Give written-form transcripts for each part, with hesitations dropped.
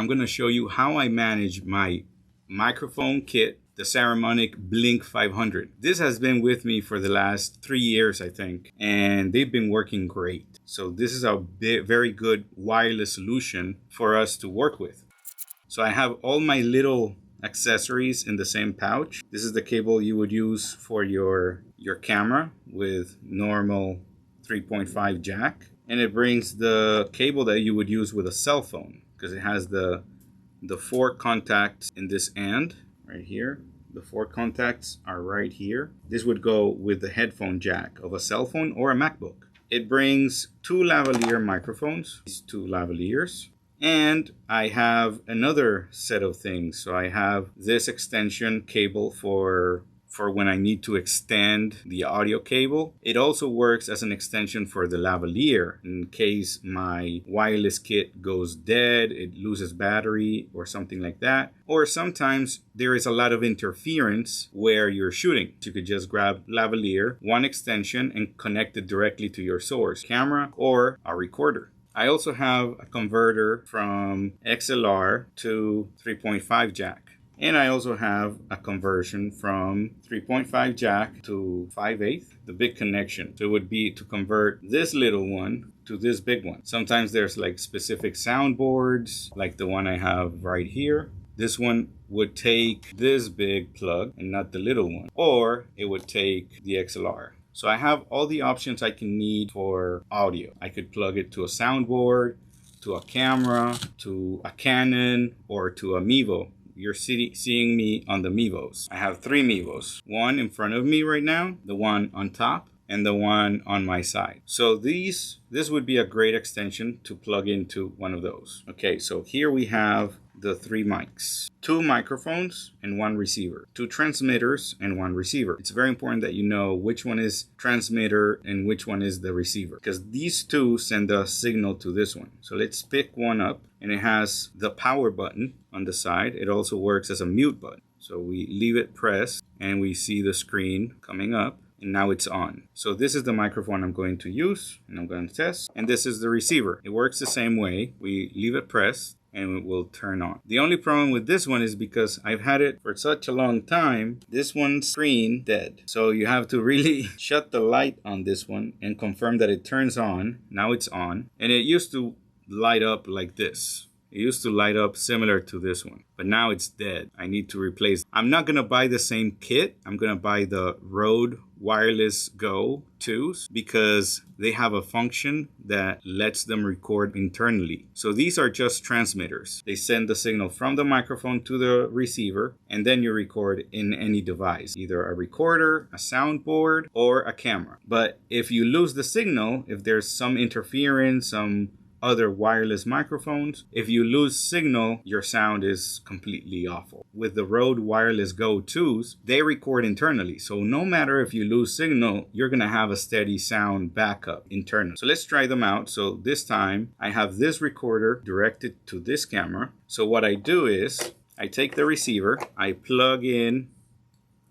I'm going to show you how I manage my microphone kit, the Saramonic Blink 500. This has been with me for the last 3 years, I think, and they've been working great. So this is a very good wireless solution for us to work with. So I have all my little accessories in the same pouch. This is the cable you would use for your camera with normal 3.5 jack. And it brings the cable that you would use with a cell phone, because it has the 4 contacts in this end right here. The 4 contacts are right here. This would go with the headphone jack of a cell phone or a MacBook. It brings 2 lavalier microphones, these 2 lavaliers. And I have another set of things. So I have this extension cable for when I need to extend the audio cable. It also works as an extension for the lavalier in case my wireless kit goes dead, it loses battery or something like that. Or sometimes there is a lot of interference where you're shooting. You could just grab lavalier, one extension, and connect it directly to your source, camera or a recorder. I also have a converter from XLR to 3.5 jack. And I also have a conversion from 3.5 jack to 5/8, the big connection. So it would be to convert this little one to this big one. Sometimes there's like specific soundboards, like the one I have right here. This one would take this big plug and not the little one, or it would take the XLR. So I have all the options I can need for audio. I could plug it to a soundboard, to a camera, to a Canon, or to a Mevo. You're seeing me on the Mevos. I have 3 Mevos. One in front of me right now, the one on top, and the one on my side. So this would be a great extension to plug into one of those. Okay, so here we have the 3 mics, 2 microphones and 1 receiver, 2 transmitters and 1 receiver. It's very important that you know which one is transmitter and which one is the receiver, because these 2 send a signal to this one. So let's pick one up, and it has the power button on the side. It also works as a mute button. So we leave it pressed and we see the screen coming up. And now it's on. So this is the microphone I'm going to use and I'm going to test. And this is the receiver. It works the same way. We leave it pressed and it will turn on. The only problem with this one is because I've had it for such a long time, this one's screen dead. So you have to really shut the light on this one and confirm that it turns on. Now it's on. And it used to light up like this. It used to light up similar to this one, but now it's dead. I need to replace. I'm not going to buy the same kit. I'm going to buy the Rode Wireless Go 2s because they have a function that lets them record internally. So these are just transmitters. They send the signal from the microphone to the receiver, and then you record in any device, either a recorder, a soundboard, or a camera. But if you lose the signal, if there's some interference, some other wireless microphones, if you lose signal, your sound is completely awful. With the Rode Wireless Go 2s, they record internally. So no matter if you lose signal, you're gonna have a steady sound backup internally. So let's try them out. So this time I have this recorder directed to this camera. So what I do is I take the receiver, I plug in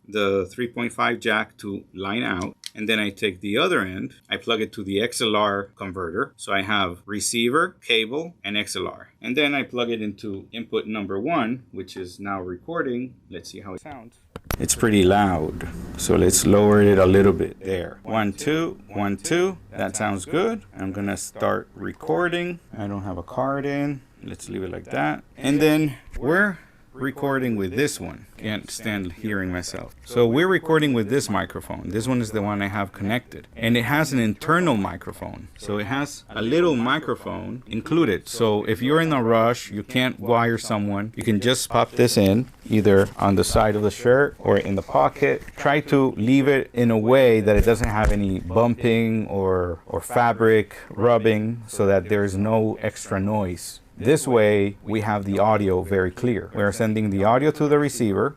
the 3.5 jack to line out, and then I take the other end, I plug it to the XLR converter. So I have receiver, cable, and XLR. And then I plug it into input number 1, which is now recording. Let's see how it sounds. It's pretty loud. So let's lower it a little bit there. 1, 2, 1, 2. That sounds good. I'm gonna start recording. I don't have a card in. Let's leave it like that. And then we're recording with this one. Can't stand hearing myself. So we're recording with this microphone. This one is the one I have connected, and it has an internal microphone. So it has a little microphone included. So if you're in a rush, you can't wire someone, you can just pop this in either on the side of the shirt or in the pocket. Try to leave it in a way that it doesn't have any bumping or fabric rubbing, so that there's no extra noise. This way, we have the audio very clear. We're sending the audio to the receiver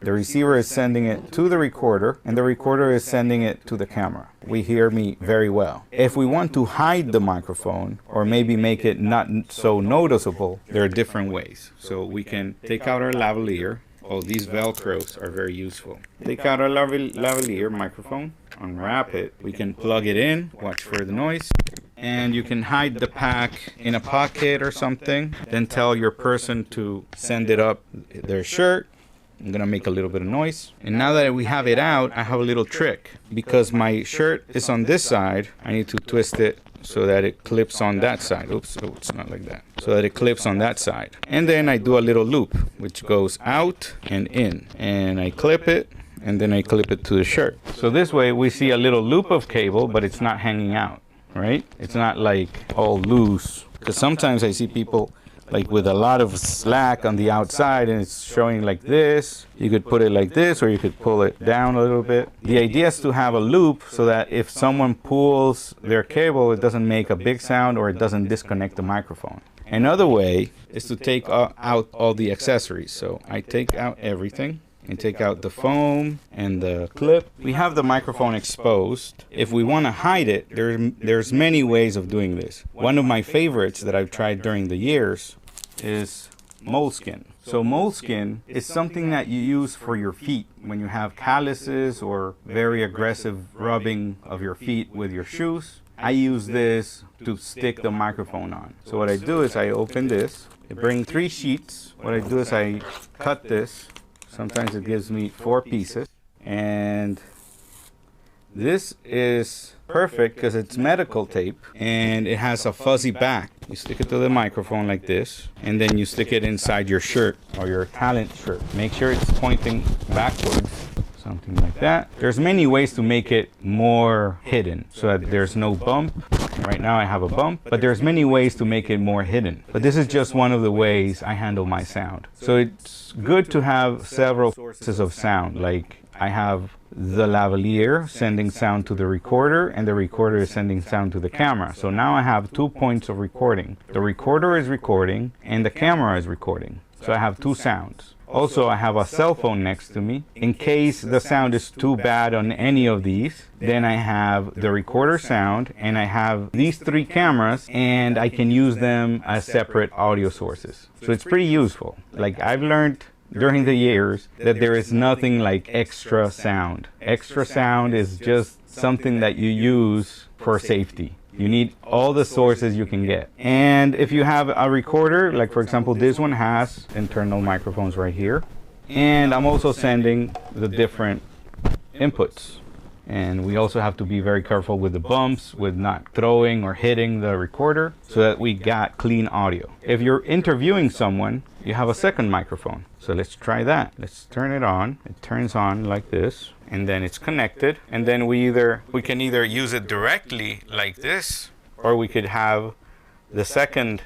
is sending it to the recorder, and the recorder is sending it to the camera. We hear me very well. If we want to hide the microphone, or maybe make it not so noticeable, there are different ways. So we can take out our lavalier. Oh, these Velcros are very useful. Take out our lavalier microphone, unwrap it. We can plug it in, watch for the noise, and you can hide the pack in a pocket or something. Then tell your person to send it up their shirt. I'm gonna make a little bit of noise. And now that we have it out, I have a little trick. Because my shirt is on this side, I need to twist it so that it clips on that side. Oops, oh, it's not like that. So that it clips on that side. And then I do a little loop, which goes out and in. And I clip it, and then I clip it to the shirt. So this way we see a little loop of cable, but it's not hanging out, right? It's not like all loose. Because sometimes I see people like with a lot of slack on the outside and it's showing like this. You could put it like this, or you could pull it down a little bit. The idea is to have a loop so that if someone pulls their cable, it doesn't make a big sound or it doesn't disconnect the microphone. Another way is to take out all the accessories. So I take out everything and take out the foam and the clip. We have the microphone exposed. If we want to hide it, there's many ways of doing this. One of my favorites that I've tried during the years is moleskin. So moleskin is something that you use for your feet when you have calluses or very aggressive rubbing of your feet with your shoes. I use this to stick the microphone on. So what I do is I open this. I bring 3 sheets. What I do is I cut this. Sometimes it gives me 4 pieces. And this is perfect because it's medical tape and it has a fuzzy back. You stick it to the microphone like this, and then you stick it inside your shirt or your talent shirt. Make sure it's pointing backwards, something like that. There's many ways to make it more hidden so that there's no bump. Right now I have a bump, but there's many ways to make it more hidden. But this is just one of the ways I handle my sound. So it's good to have several sources of sound. Like I have the lavalier sending sound to the recorder, and the recorder is sending sound to the camera. So now I have 2 points of recording. The recorder is recording and the camera is recording. So I have 2 sounds. Also, I have a cell phone next to me. In case the sound is too bad on any of these, then I have the recorder sound, and I have these 3 cameras, and I can use them as separate audio sources. So it's pretty useful. Like I've learned during the years that there is nothing like extra sound. Extra sound is just something that you use for safety. You need all the sources you can get. And if you have a recorder, like for example, this one has internal microphones right here. And I'm also sending the different inputs. And we also have to be very careful with the bumps, with not throwing or hitting the recorder, so that we got clean audio. If you're interviewing someone, you have a second microphone. So let's try that. Let's turn it on. It turns on like this, and then it's connected. And then we can either use it directly like this, or we could have the second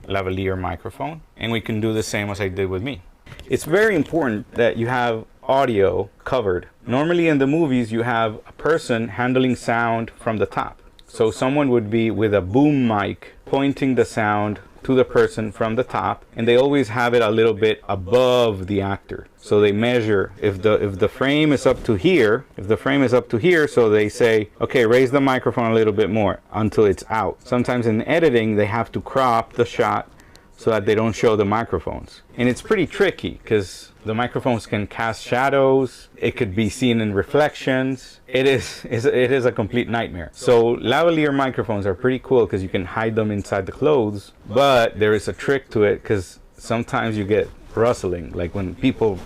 lavalier microphone, and we can do the same as I did with me. It's very important that you have audio covered. Normally in the movies you have a person handling sound from the top. So someone would be with a boom mic pointing the sound to the person from the top, and they always have it a little bit above the actor. So they measure if the frame is up to here, so they say, okay, raise the microphone a little bit more until it's out. Sometimes in editing they have to crop the shot so that they don't show the microphones. And it's pretty tricky because the microphones can cast shadows. It could be seen in reflections. It is a complete nightmare. So lavalier microphones are pretty cool because you can hide them inside the clothes. But there is a trick to it because sometimes you get rustling. Like when people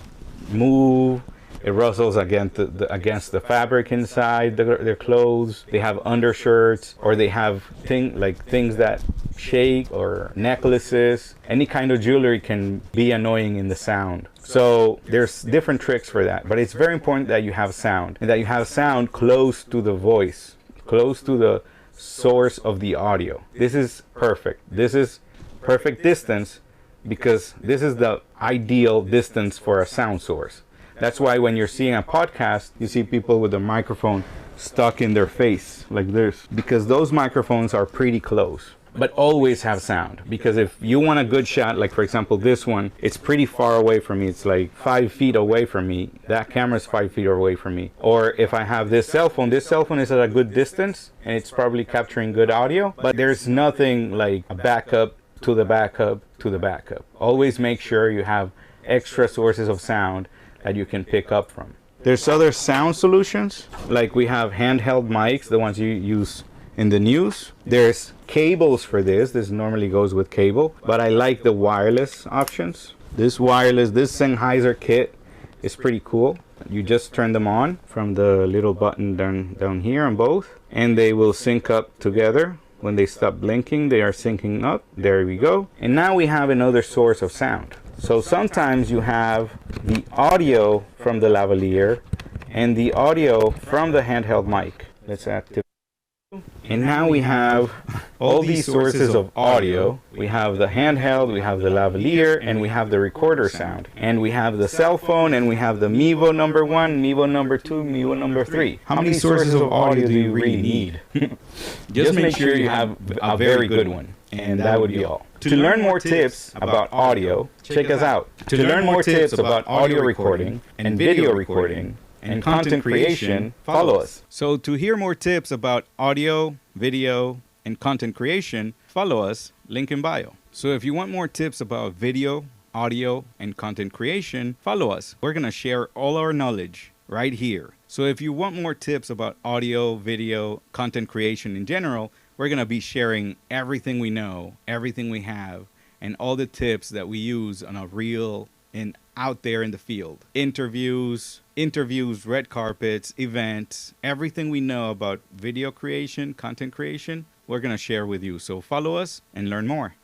move, it rustles against the fabric inside their clothes. They have undershirts, or they have things that shake, or necklaces. Any kind of jewelry can be annoying in the sound. So there's different tricks for that. But it's very important that you have sound, and that you have sound close to the voice, close to the source of the audio. This is perfect. This is perfect distance because this is the ideal distance for a sound source. That's why when you're seeing a podcast, you see people with a microphone stuck in their face like this, because those microphones are pretty close. But always have sound, because if you want a good shot, like for example this one, it's pretty far away from me. It's like 5 feet away from me. That camera's 5 feet away from me. Or if I have this cell phone is at a good distance and it's probably capturing good audio, but there's nothing like a backup to the backup to the backup. Always make sure you have extra sources of sound that you can pick up from. There's other sound solutions, like we have handheld mics, the ones you use in the news. There's cables for this. This normally goes with cable, but I like the wireless options. This Sennheiser kit is pretty cool. You just turn them on from the little button down here on both, and they will sync up together. When they stop blinking, they are syncing up. There we go. And now we have another source of sound. So sometimes you have the audio from the lavalier and the audio from the handheld mic. Let's activate. And now we have all these sources of audio. We have the handheld, we have the lavalier, and we have the recorder sound. And we have the cell phone, and we have the Mevo number 1, Mevo number 2, Mevo number 3. How many sources of audio do you really need? Just make sure you have a very good one. And that would be all. To learn more tips about audio, check us out. To learn more tips about audio recording and video recording and content creation, follow us. So to hear more tips about audio, video, and content creation, follow us, link in bio. So if you want more tips about video, audio, and content creation, follow us. We're gonna share all our knowledge right here. So if you want more tips about audio, video, content creation in general, we're gonna be sharing everything we know, everything we have, and all the tips that we use on a real and out there in the field. Interviews, red carpets, events, everything we know about video creation, content creation, we're going to share with you. So follow us and learn more.